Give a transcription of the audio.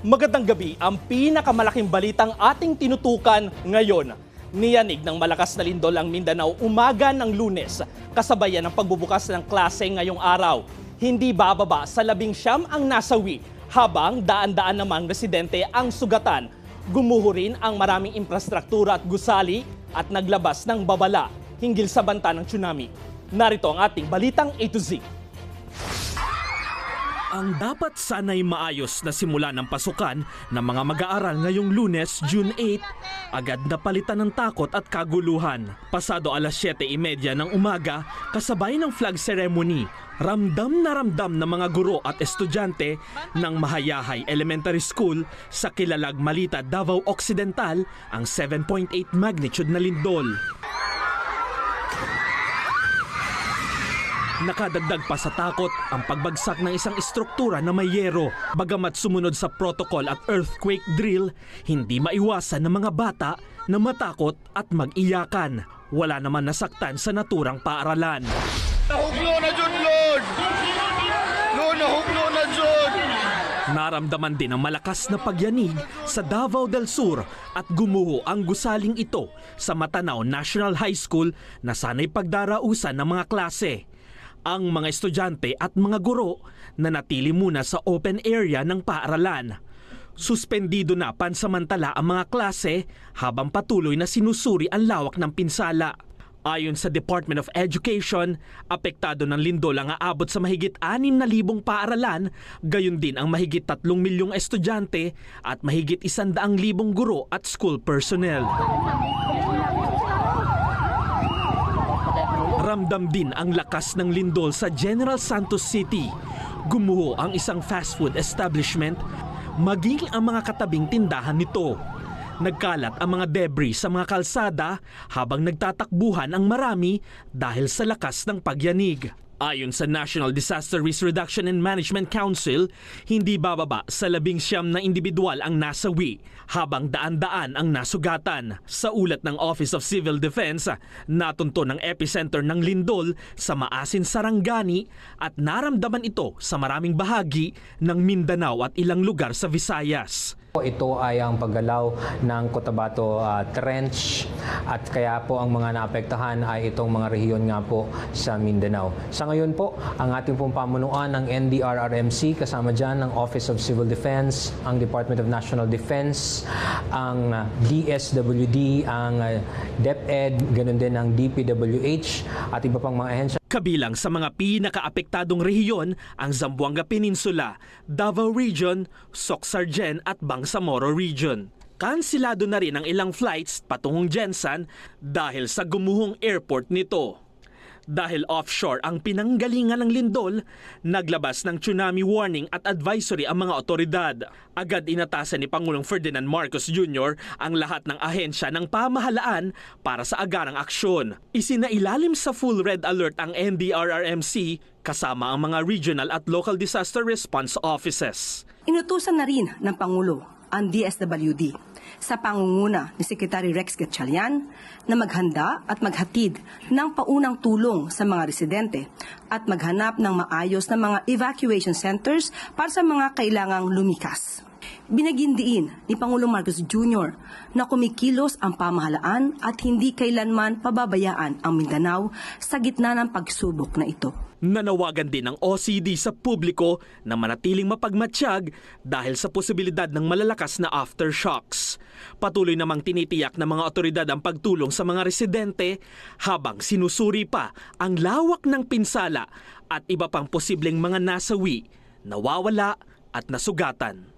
Magandang gabi, ang pinakamalaking balitang ating tinutukan ngayon. Niyanig ng malakas na lindol ang Mindanao umaga ng Lunes, kasabayan ng pagbubukas ng klase ngayong araw. Hindi bababa sa 19 ang nasawi, habang daan-daan namang residente ang sugatan. Gumuho rin ang maraming infrastruktura at gusali at naglabas ng babala hinggil sa banta ng tsunami. Narito ang ating balitang A to Z. Ang dapat sana'y maayos na simula ng pasukan ng mga mag-aaral ngayong Lunes, June 8, agad napalitan ng takot at kaguluhan. Pasado alas 7:30 ng umaga, kasabay ng flag ceremony, ramdam na ramdam ng mga guro at estudyante ng Mahayahay Elementary School sa Kilalag, Malita, Davao Occidental ang 7.8 magnitude na lindol. Nakadagdag pa sa takot ang pagbagsak ng isang istruktura na may yero. Bagamat sumunod sa protocol at earthquake drill, hindi maiwasan ng mga bata na matakot at mag-iyakan. Wala naman nasaktan sa naturang paaralan. Nahuglo na dyan, Lord! Lord, nahuglo na dyan! Naramdaman din ang malakas na pagyanig sa Davao del Sur at gumuho ang gusaling ito sa Matanao National High School na sana'y pagdarausan ng mga klase. Ang mga estudyante at mga guro na natili muna sa open area ng paaralan. Suspendido na pansamantala ang mga klase habang patuloy na sinusuri ang lawak ng pinsala. Ayon sa Department of Education, apektado ng lindol ang aabot sa mahigit 6,000 paaralan, gayon din ang mahigit 3 milyong estudyante at mahigit 100,000 guro at school personnel. Ramdam din ang lakas ng lindol sa General Santos City. Gumuho ang isang fast food establishment, maging ang mga katabing tindahan nito. Nagkalat ang mga debris sa mga kalsada habang nagtatakbuhan ang marami dahil sa lakas ng pagyanig. Ayon sa National Disaster Risk Reduction and Management Council, hindi bababa sa 19 na individual ang nasawi, habang daan-daan ang nasugatan. Sa ulat ng Office of Civil Defense, natunto ng epicenter ng lindol sa Maasin, Sarangani at naramdaman ito sa maraming bahagi ng Mindanao at ilang lugar sa Visayas. Ito ay ang paggalaw ng Cotabato Trench at kaya po ang mga naapektahan ay itong mga rehiyon nga po sa Mindanao. Sa ngayon po, ang ating pong pamunuan ng NDRRMC kasama dyan ng Office of Civil Defense, ang Department of National Defense, ang DSWD, ang DepEd, ganun din ang DPWH at iba pang mga ahensya. Kabilang sa mga pinakaapektadong rehiyon ang Zamboanga Peninsula, Davao Region, Soc-Sargen at Bangsamoro Region. Kansilado na rin ang ilang flights patungong Jensan dahil sa gumuhong airport nito. Dahil offshore ang pinanggalingan ng lindol, naglabas ng tsunami warning at advisory ang mga otoridad. Agad inatasan ni Pangulong Ferdinand Marcos Jr. ang lahat ng ahensya ng pamahalaan para sa agarang aksyon. Isinailalim sa full red alert ang NDRRMC kasama ang mga regional at local disaster response offices. Inutusan na rin ng Pangulo ang DSWD sa pangunguna ni Secretary Rex Gatchalian na maghanda at maghatid ng paunang tulong sa mga residente at maghanap ng maayos na mga evacuation centers para sa mga kailangang lumikas. Binagindiin ni Pangulong Marcos Jr. na kumikilos ang pamahalaan at hindi kailanman pababayaan ang Mindanao sa gitna ng pagsubok na ito. Nanawagan din ng OCD sa publiko na manatiling mapagmatsyag dahil sa posibilidad ng malalakas na aftershocks. Patuloy namang tinitiyak ng mga otoridad ang pagtulong sa mga residente habang sinusuri pa ang lawak ng pinsala at iba pang posibleng mga nasawi, nawawala at nasugatan.